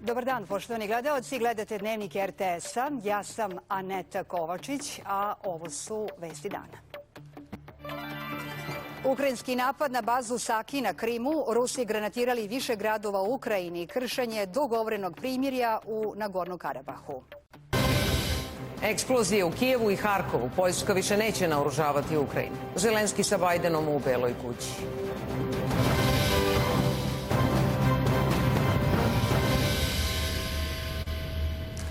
Dobar dan, poštovani gledaoci. Gledate Dnevnik RTS-a. Ja sam Aneta Kovačić, a ovo su vesti dana. Ukrajinski napad na bazu Saki na Krimu, Rusi granatirali više gradova u Ukrajini, kršenje dogovorenog primirja u Nagorno Karabahu. Eksplozije u Kijevu i Harkovu. Poljska više neće naoružavati Ukrajinu. Zelenski sa Bajdenom u Beloj kući.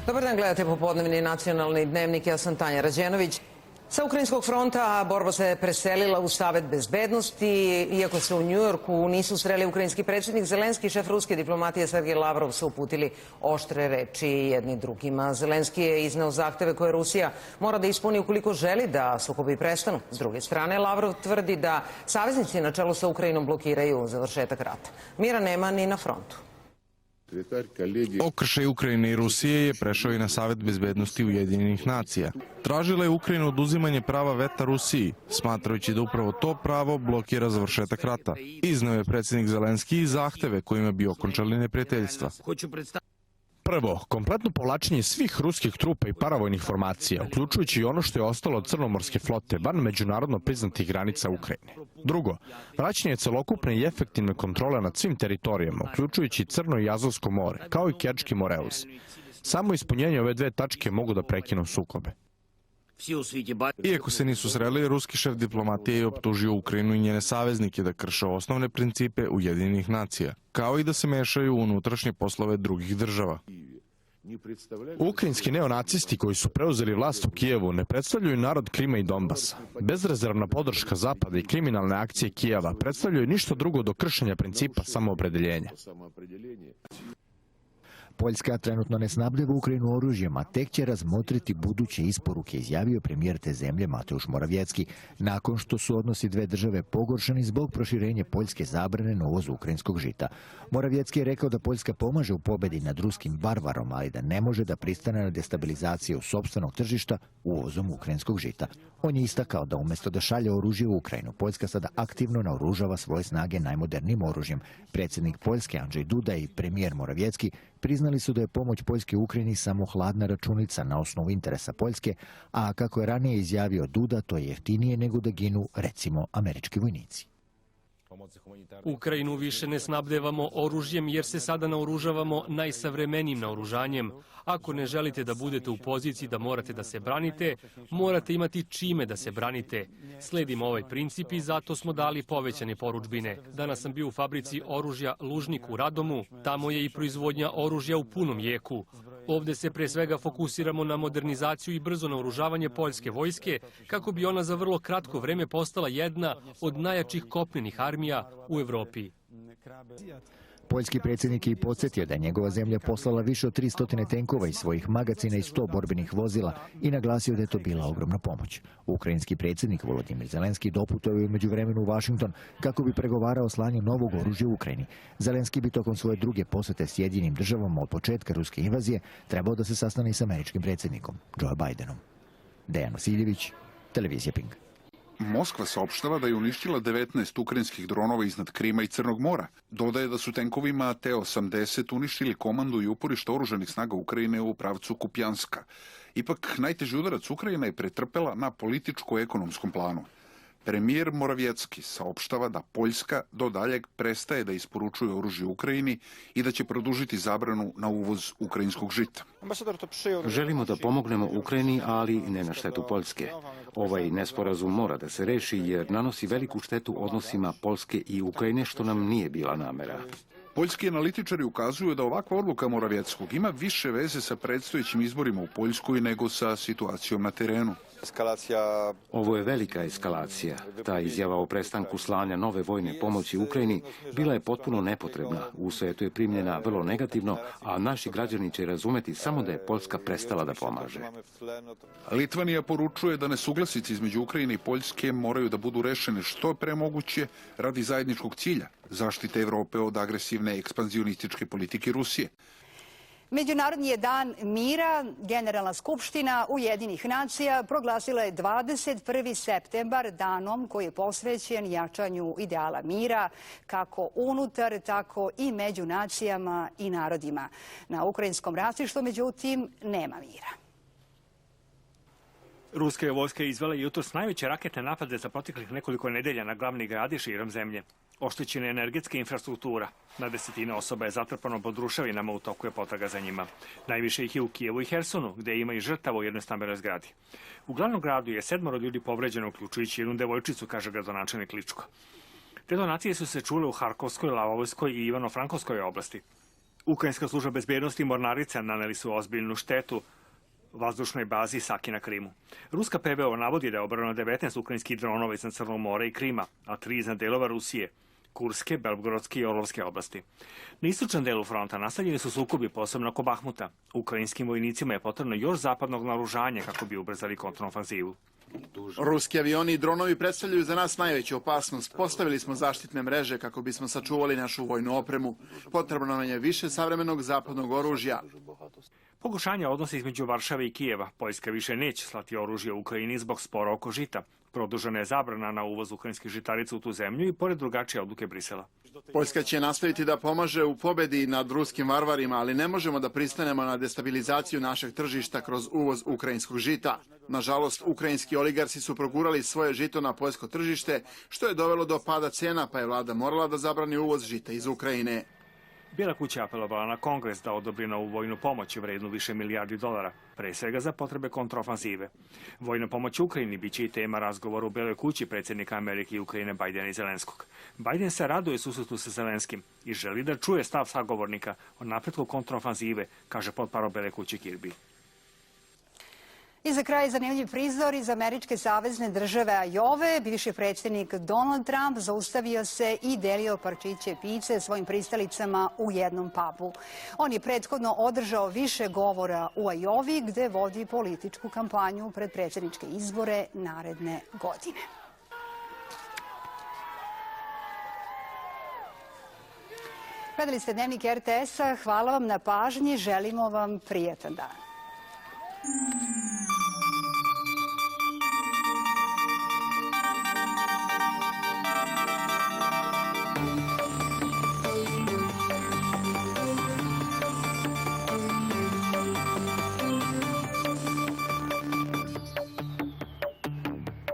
Dobar dan, gledate popodnevni nacionalni dnevnik. Ja sam Tanja Rađenović. Sa Ukrajinskog fronta borba se preselila u Savet bezbednosti. Iako se u Njujorku nisu sreli ukrajinski predsjednik Zelenski i šef ruske diplomatije Sergej Lavrov su uputili oštre reči jedni drugima. Zelenski je izneo zahteve koje Rusija mora da ispuni ukoliko želi da sukobi prestanu. S druge strane, Lavrov tvrdi da saveznici na čelu sa Ukrajinom blokiraju završetak rata. Mira nema ni na frontu. Okršaj Ukrajine i Rusije je prešao i na Savet bezbednosti Ujedinjenih nacija. Tražila je Ukrajina oduzimanje prava veta Rusiji, smatrajući da upravo to pravo blokira završetak rata. Izneo je predsjednik Zelenski i zahteve kojima bi okončali neprijateljstva. Prvo, kompletno povlačenje svih ruskih trupa i paravojnih formacija, uključujući i ono što je ostalo od crnomorske flote van međunarodno priznatih granica Ukrajine. Drugo, vraćanje celokupne i efektivne kontrole nad svim teritorijama, uključujući Crno i Azovsko more, kao i Kerčki Moreus. Samo ispunjenje ove dve tačke mogu da prekinu sukobe. Iako se nisu sreli, ruski šef diplomatije je optužio Ukrajinu i njene saveznike da krše osnovne principe Ujedinjenih nacija, kao i da se mešaju u unutrašnje poslove drugih država. Ukrajinski neonacisti koji su preuzeli vlast u Kijevu ne predstavljaju narod Krima i Donbasa. Bezrezervna podrška Zapada i kriminalne akcije Kijeva predstavljaju ništa drugo do kršenja principa samoopredeljenja. Poljska trenutno ne snabdeva Ukrajinu oružjem, a tek će razmotriti buduće isporuke, izjavio premijer te zemlje Mateusz Morawiecki, nakon što su odnosi dve države pogoršani zbog proširenja Poljske zabrane na uvoz ukrajinskog žita. Morawiecki je rekao da Poljska pomaže u pobedi nad ruskim barbarom, ali da ne može da pristane na destabilizaciju sopstvenog tržišta uvozom ukrajinskog žita. On je istakao da umjesto da šalje oružje u Ukrajinu, Poljska sada aktivno naoružava svoje snage najmodernijim oružjem. Predsjednik Poljske Andrzej Duda i premijer Morawiecki priznali su da je pomoć Poljske Ukrajini samo hladna računica na osnovu interesa Poljske, a kako je ranije izjavio Duda, to je jeftinije nego da ginu, recimo, američki vojnici. Ukrajinu više ne snabdevamo oružjem jer se sada naoružavamo najsavremenijim naoružanjem. Ako ne želite da budete u poziciji da morate da se branite, morate imati čime da se branite. Sledimo ovaj princip i zato smo dali povećane porudžbine. Danas sam bio u fabrici oružja Lužnik u Radomu. Tamo je i proizvodnja oružja u punom jeku. Ovdje se pre svega fokusiramo na modernizaciju i brzo naoružavanje poljske vojske kako bi ona za vrlo kratko vreme postala jedna od najjačih kopnenih armija u Evropi. Poljski predsjednik je i podsjetio da je njegova zemlja poslala više od 300 tenkova iz svojih magacina i 100 borbenih vozila i naglasio da je to bila ogromna pomoć. Ukrajinski predsjednik Volodimir Zelenski doputovao je u međuvremenu u Washington kako bi pregovarao o slanju novog oružja u Ukrajini. Zelenski bi tokom svoje druge posete Sjedinjenim državama od početka ruske invazije trebao da se sastane i s američkim predsjednikom Joe Bidenom. Dejan Vasiljević, televizija Pink. Moskva saopštava da je uništila 19 ukrajinskih dronova iznad Krima i Crnog mora. Dodaje da su tenkovima T-80 uništili komandu i uporište oružanih snaga Ukrajine u pravcu Kupjanska. Ipak, najteži udarac Ukrajina je pretrpela na političko-ekonomskom planu. Premijer Morawiecki saopštava da Poljska do daljeg prestaje da isporučuje oružje Ukrajini i da će produžiti zabranu na uvoz ukrajinskog žita. Želimo da pomognemo Ukrajini, ali ne na štetu Poljske. Ovaj nesporazum mora da se reši jer nanosi veliku štetu odnosima Poljske i Ukrajine, što nam nije bila namera. Poljski analitičari ukazuju da ovakva odluka Morawieckog ima više veze sa predstojećim izborima u Poljskoj nego sa situacijom na terenu. Ovo je velika eskalacija. Ta izjava o prestanku slanja nove vojne pomoći Ukrajini bila je potpuno nepotrebna. U svetu je primljena vrlo negativno, a naši građani će razumeti samo da je Poljska prestala da pomaže. Litvanija poručuje da nesuglasice između Ukrajine i Poljske moraju da budu rešene što je pre moguće radi zajedničkog cilja, zaštite Evrope od agresivne ekspanzionističke politike Rusije. Međunarodni je dan mira. Generalna skupština Ujedinjenih nacija proglasila je 21. septembar danom koji je posvećen jačanju ideala mira, kako unutar, tako i među nacijama i narodima. Na ukrajinskom ratištu, međutim, nema mira. Ruska je vojska izvela jutros najveće raketne napade za proteklih nekoliko nedelja na glavni grad i širom zemlje. Oštećena je energetska infrastruktura. Na desetine osoba je zatrpano pod ruševinama, u toku je potraga za njima. Najviše ih je u Kijevu i Hersonu, gde ima i žrtava u jednoj stambenoj zgradi. U glavnom gradu je 7 ljudi povređeno, uključujući jednu devojčicu, kaže gradonačelnik Kličko. Te donacije su se čule u Harkovskoj, Lavovskoj i Ivano-Frankovskoj oblasti. Ukrajinska služba bezbednosti i mornarice naneli su ozbiljnu štetu vazdušnoj bazi Saki na Krimu. Ruska PVO navodi da je obrano 19 ukrajinskih dronova iznad Crnog mora i Krima, a 3 iznad delova Rusije, Kurske, Belgorodske i Orlovske oblasti. Na istočnom delu fronta nastavljeni su sukobi, posebno oko Bahmuta. Ukrajinskim vojnicima je potrebno još zapadnog naoružanja kako bi ubrzali kontraofanzivu. Ruski avioni i dronovi predstavljaju za nas najveću opasnost. Postavili smo zaštitne mreže kako bismo sačuvali našu vojnu opremu. Potrebno nam je više savremenog zapadnog oružja. Pogoršanje odnosa između Varšave i Kijeva. Poljska više neće slati oružje u Ukrajini zbog spora oko žita. Produžena je zabrana na uvoz ukrajinskih žitarica u tu zemlju i pored drugačije odluke Brisela. Poljska će nastaviti da pomaže u pobedi nad ruskim varvarima, ali ne možemo da pristanemo na destabilizaciju našeg tržišta kroz uvoz ukrajinskog žita. Nažalost, ukrajinski oligarsi su progurali svoje žito na poljsko tržište, što je dovelo do pada cena, pa je vlada morala da zabrani uvoz žita iz Ukrajine. Bijela kuća apelovala na Kongres da odobri novu vojnu pomoć vrednu više milijardi dolara, pre svega za potrebe kontraofanzive. Vojna pomoć Ukrajini biće i tema razgovora u Bijeloj kući predsjednika Amerike i Ukrajine Bajdena i Zelenskog. Bajden se raduje susretu sa Zelenskim i želi da čuje stav sagovornika o napretku kontraofanzive, kaže potparol Bijele kuće Kirby. I za kraj zanimljiv prizor iz američke savezne države Ajove. Bivši predsjednik Donald Trump zaustavio se i delio parčiće pice svojim pristalicama u jednom pubu. On je prethodno održao više govora u Ajovi, gde vodi političku kampanju pred predsjedničke izbore naredne godine. Gledali ste Dnevnik RTS-a. Hvala vam na pažnji. Želimo vam prijetan dan.